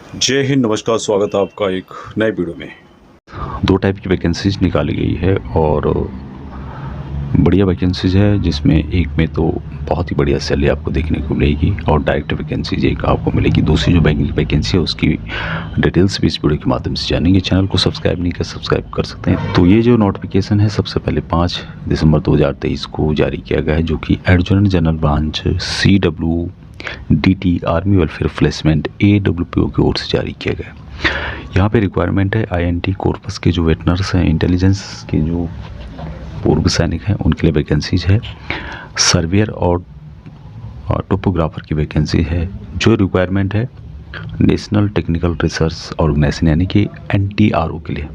जय हिंद, नमस्कार, स्वागत है आपका एक नए वीडियो में। दो टाइप की वैकेंसीज निकाली गई है और बढ़िया वैकेंसीज है, जिसमें एक में तो बहुत ही बढ़िया सैलरी आपको देखने को मिलेगी और डायरेक्ट वैकेंसीज एक आपको मिलेगी। दूसरी जो बैंकिंग वैकेंसी है उसकी डिटेल्स भी इस वीडियो के माध्यम से जानेंगे। चैनल को सब्सक्राइब नहीं कर सब्सक्राइब कर सकते हैं। तो ये जो नोटिफिकेशन है सबसे पहले 5 दिसंबर 2023 को जारी किया गया है, जो कि adjutant general branch CWDT army welfare placement AWPO की ओर से जारी किया गया है। यहाँ पे रिक्वायरमेंट है INT कॉर्पस के जो वेटनर्स हैं, इंटेलिजेंस के जो पूर्व सैनिक हैं, उनके लिए वैकेंसीज है। सर्वेयर और टोपोग्राफर की वैकेंसी है। जो रिक्वायरमेंट है नेशनल टेक्निकल रिसर्च ऑर्गेनाइजेशन यानी कि NTRO के लिए।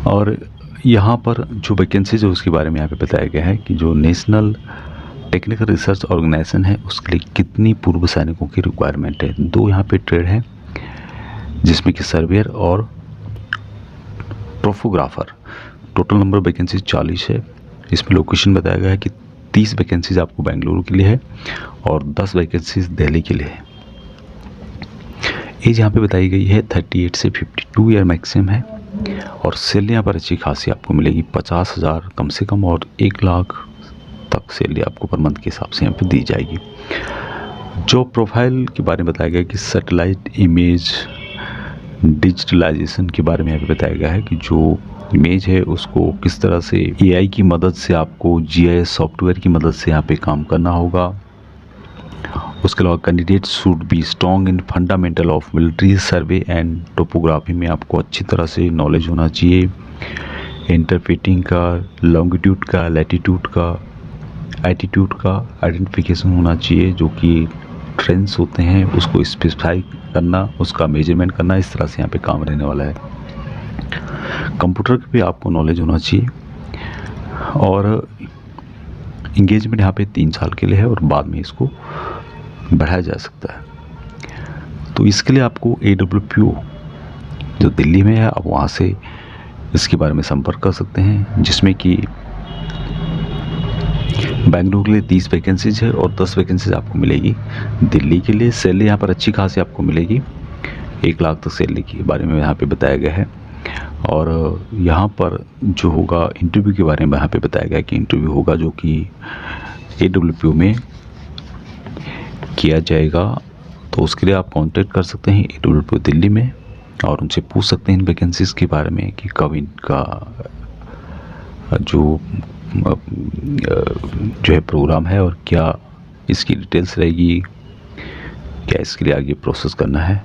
और यहाँ पर जो वैकेंसीज है उसके बारे में यहाँ पे बताया गया है कि जो नेशनल टेक्निकल रिसर्च ऑर्गेनाइजेशन है उसके लिए कितनी पूर्व सैनिकों की रिक्वायरमेंट है। दो यहाँ पे ट्रेड है, जिसमें कि सर्वेयर और टोपोग्राफर। टोटल नंबर वैकेंसी 40 है। इसमें लोकेशन बताया गया है कि 30 वैकेंसीज आपको बेंगलुरु के लिए है और 10 वैकेंसीज दिल्ली के लिए है। एज यहाँ पे बताई गई है 38 से 52 ईयर मैक्सिमम है और सैलरी यहाँ पर अच्छी खासी आपको मिलेगी। 50,000 कम से कम और 1 लाख तक सैलरी आपको पर मंथ के हिसाब से यहाँ पे दी जाएगी। जो प्रोफाइल के बारे में बताया गया कि सैटेलाइट इमेज डिजिटलाइजेशन के बारे में यहाँ पे बताया गया है कि जो इमेज है उसको किस तरह से AI की मदद से आपको GIS सॉफ्टवेयर की मदद से यहाँ पे काम करना होगा। उसके अलावा candidate should be strong in fundamental of military survey and topography में आपको अच्छी तरह से नॉलेज होना चाहिए। इंटरप्रेटिंग का, लॉन्गिट्यूड का, लैटिट्यूड का, एटीट्यूड का आइडेंटिफिकेशन होना चाहिए। जो कि ट्रेंड्स होते हैं उसको स्पेसिफाई करना, उसका मेजरमेंट करना, इस तरह से यहाँ पे काम रहने वाला है। कंप्यूटर की भी आपको नॉलेज होना चाहिए और इंगेजमेंट यहाँ पे 3 साल के लिए है और बाद में इसको बढ़ाया जा सकता है। तो इसके लिए आपको AWPO जो दिल्ली में है, आप वहाँ से इसके बारे में संपर्क कर सकते हैं, जिसमें कि बेंगलुरु के लिए 30 वैकेंसीज है और 10 वैकेंसीज आपको मिलेगी दिल्ली के लिए। सैलरी यहाँ पर अच्छी खासी आपको मिलेगी, 1 लाख तक सैलरी के बारे में यहाँ पे बताया गया है। और यहाँ पर जो होगा इंटरव्यू के बारे में यहाँ पे बताया गया कि इंटरव्यू होगा जो कि AWPO में किया जाएगा। तो उसके लिए आप कांटेक्ट कर सकते हैं AWPO दिल्ली में और उनसे पूछ सकते हैं इन वैकेंसीज के बारे में कि कब इनका जो है प्रोग्राम है और क्या इसकी डिटेल्स रहेगी, क्या इसके लिए आगे प्रोसेस करना है।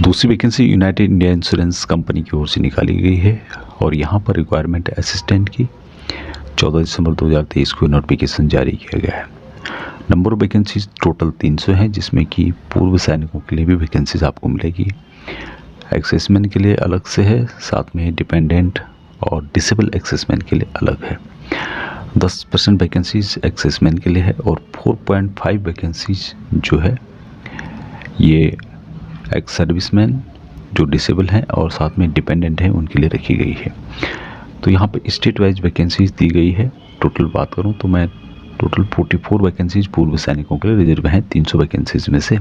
दूसरी vacancy United India insurance company की ओर से निकाली गई है और यहाँ पर रिक्वायरमेंट असिस्टेंट की 14 दिसंबर 2023 को नोटिफिकेशन जारी किया गया है। नंबर ऑफ वैकेंसीज टोटल 300 हैं, जिसमें कि पूर्व सैनिकों के लिए भी वैकेंसीज आपको मिलेगी। एक्सेसमेंट के लिए अलग से है, साथ में डिपेंडेंट और डिसेबल एक्सेसमेंट के लिए अलग है। 10% वैकेंसीज एक्सेसमेंट के लिए है और 4.5 वैकेंसीज जो है ये एक्स सर्विसमैन जो डिसेबल हैं और साथ में डिपेंडेंट हैं उनके लिए रखी गई है। तो यहाँ पे स्टेट वाइज वैकेंसीज दी गई है। टोटल बात करूँ तो मैं टोटल 44 वैकेंसीज पूर्व सैनिकों के लिए रिजर्व हैं 300 वैकेंसीज में से।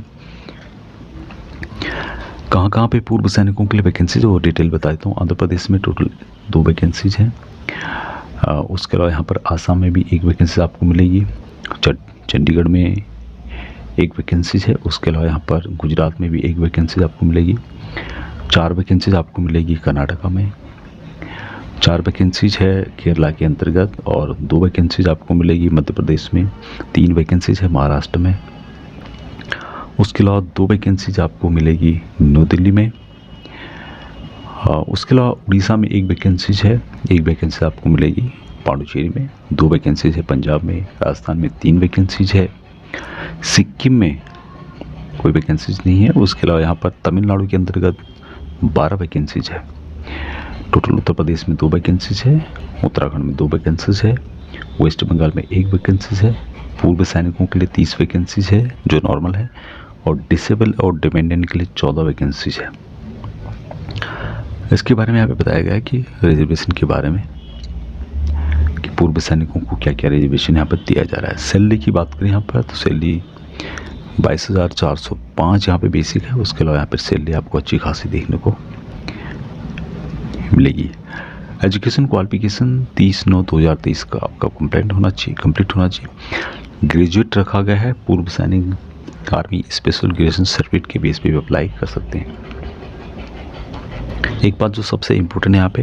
कहाँ पे पूर्व सैनिकों के लिए वैकेंसीज और डिटेल बता देता हूँ। आंध्र प्रदेश में टोटल 2 वैकेंसीज हैं। उसके अलावा यहाँ पर आसाम में भी 1 वैकेंसी आपको मिलेगी। चंडीगढ़ में 1 वैकेंसीज है। उसके अलावा यहाँ पर गुजरात में भी 1 वैकेंसीज आपको मिलेगी। 4 वैकेंसीज आपको मिलेगी कर्नाटका में। 4 वैकेंसीज है केरला के अंतर्गत और 2 वैकेंसीज आपको मिलेगी मध्य प्रदेश में। 3 वैकेंसीज है महाराष्ट्र में। उसके अलावा 2 वैकेंसीज आपको मिलेगी न्यू दिल्ली में। उसके अलावा उड़ीसा में 1 वैकेंसीज है। 1 वैकेंसी आपको मिलेगी पांडुचेरी में। 2 वैकेंसीज है पंजाब में। राजस्थान में 3 वैकेंसीज है। सिक्किम में कोई वैकेंसीज नहीं है। उसके अलावा यहाँ पर तमिलनाडु के अंतर्गत 12 वैकेंसीज है। टोटल उत्तर प्रदेश में 2 वैकेंसीज है। उत्तराखंड में 2 वैकेंसीज है। वेस्ट बंगाल में 1 वैकेंसीज है। पूर्व सैनिकों के लिए 30 वैकेंसीज है जो नॉर्मल है और डिसेबल और डिपेंडेंट के लिए 14 वैकेंसीज है। इसके बारे में यहाँ पे बताया गया है कि रिजर्वेशन के बारे में कि पूर्व सैनिकों को क्या क्या रिजर्वेशन यहाँ पर दिया जा रहा है। सैलरी की बात करें यहाँ पर तो सैलरी 22,405 यहाँ पे बेसिक है। उसके अलावा यहाँ पर सैलरी आपको अच्छी खासी देखने को मिलेगी। एजुकेशन क्वालिफिकेशन 30/9/2023 का आपका कंप्लीट होना चाहिए। ग्रेजुएट रखा गया है। पूर्व सैनिक आर्मी स्पेशल ग्रेजुएशन सर्टिफिकेट के बेस पे भी अप्लाई कर सकते हैं। एक बात जो सबसे इम्पोर्टेंट है यहाँ पे,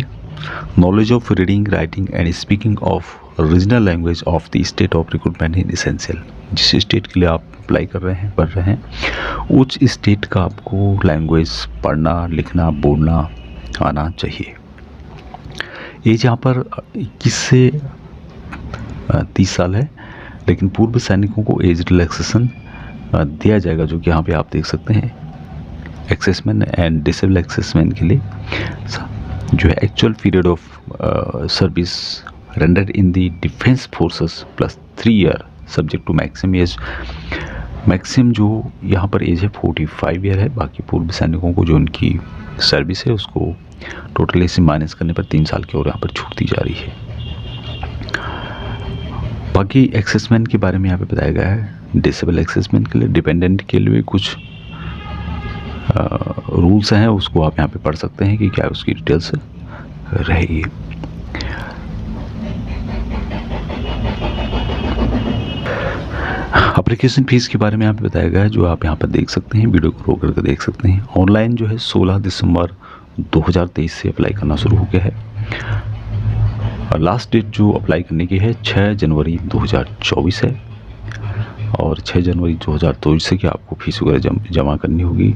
knowledge of reading writing and speaking of regional language of the state of recruitment is essential. जिस स्टेट के लिए आप अप्लाई कर रहे हैं, पढ़ रहे हैं, उस स्टेट का आपको लैंग्वेज पढ़ना, लिखना, बोलना आना चाहिए। एज यहाँ पर 21 से 30 साल है, लेकिन पूर्व सैनिकों को एज रिलैक्सेशन दिया जाएगा, जो कि यहाँ पे आप देख सकते हैं। एक्सेसमैन एंड डिसेबल एक्सेसमैन के लिए जो है actual period of service rendered in the defence forces plus 3 year subject to maximum age. Maximum जो यहाँ पर एज है 45 ईयर है। बाकी पूर्व सैनिकों को जो उनकी सर्विस है उसको टोटल से माइनस करने पर 3 साल की और यहाँ पर छूट दी जा रही है। बाकी एक्सेसमैन के बारे में यहाँ पे बताया गया है। डिसेबल एक्सेसमैन के लिए, डिपेंडेंट के लिए कुछ रूल्स हैं, उसको आप यहाँ पे पढ़ सकते हैं कि क्या उसकी डिटेल्स रहेगी। एप्लीकेशन फीस के बारे में यहाँ पे बताया गया है, जो आप यहाँ पर देख सकते हैं, वीडियो को रोक करके देख सकते हैं। ऑनलाइन जो है 16 दिसंबर 2023 से अप्लाई करना शुरू हो गया है और लास्ट डेट जो अप्लाई करने की है 6 जनवरी 2024 है। और 6 जनवरी 2024 से कि आपको फीस वगैरह जमा करनी होगी।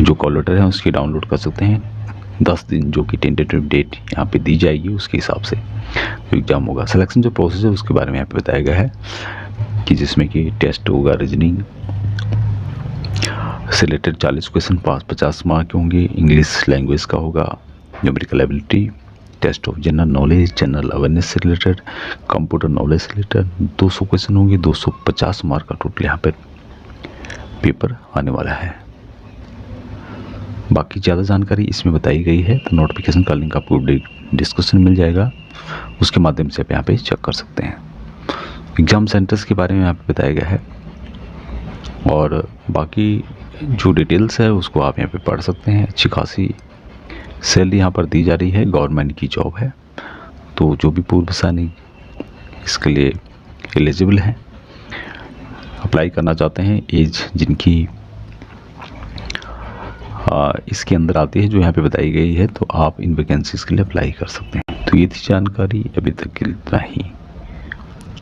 जो कॉल लेटर है उसकी डाउनलोड कर सकते हैं। 10 दिन जो कि टेंटेटिव डेट यहाँ पे दी जाएगी उसके हिसाब से एग्ज़ाम होगा। सिलेक्शन जो प्रोसेस है उसके बारे में यहाँ पे बताया गया है कि जिसमें कि टेस्ट होगा, रीजनिंग से रिलेटेड 40 क्वेश्चन, 50 मार्क के होंगे। इंग्लिश लैंग्वेज का होगा, numerical ability, test of general knowledge, general awareness से रिलेटेड, कंप्यूटर नॉलेज से रिलेटेड 200 क्वेश्चन होंगे। 250 मार्क का टोटल यहाँ पर पेपर आने वाला है। बाकी ज़्यादा जानकारी इसमें बताई गई है, तो नोटिफिकेशन का लिंक आपको डिस्क्रिप्शन में मिल जाएगा, उसके माध्यम से आप यहाँ पे चेक कर सकते हैं। एग्ज़ाम सेंटर्स के बारे में यहाँ पे बताया गया है और बाकी जो डिटेल्स है उसको आप यहाँ पे पढ़ सकते हैं। अच्छी खासी सैलरी यहाँ पर दी जा रही है, गवर्नमेंट की जॉब है। तो जो भी पूर्व सैनिक इसके लिए एलिजिबल हैं, अप्लाई करना चाहते हैं, एज जिनकी इसके अंदर आती है जो यहाँ पे बताई गई है, तो आप इन वैकेंसीज़ के लिए अप्लाई कर सकते हैं। तो ये थी जानकारी, अभी तक के लिए इतना ही।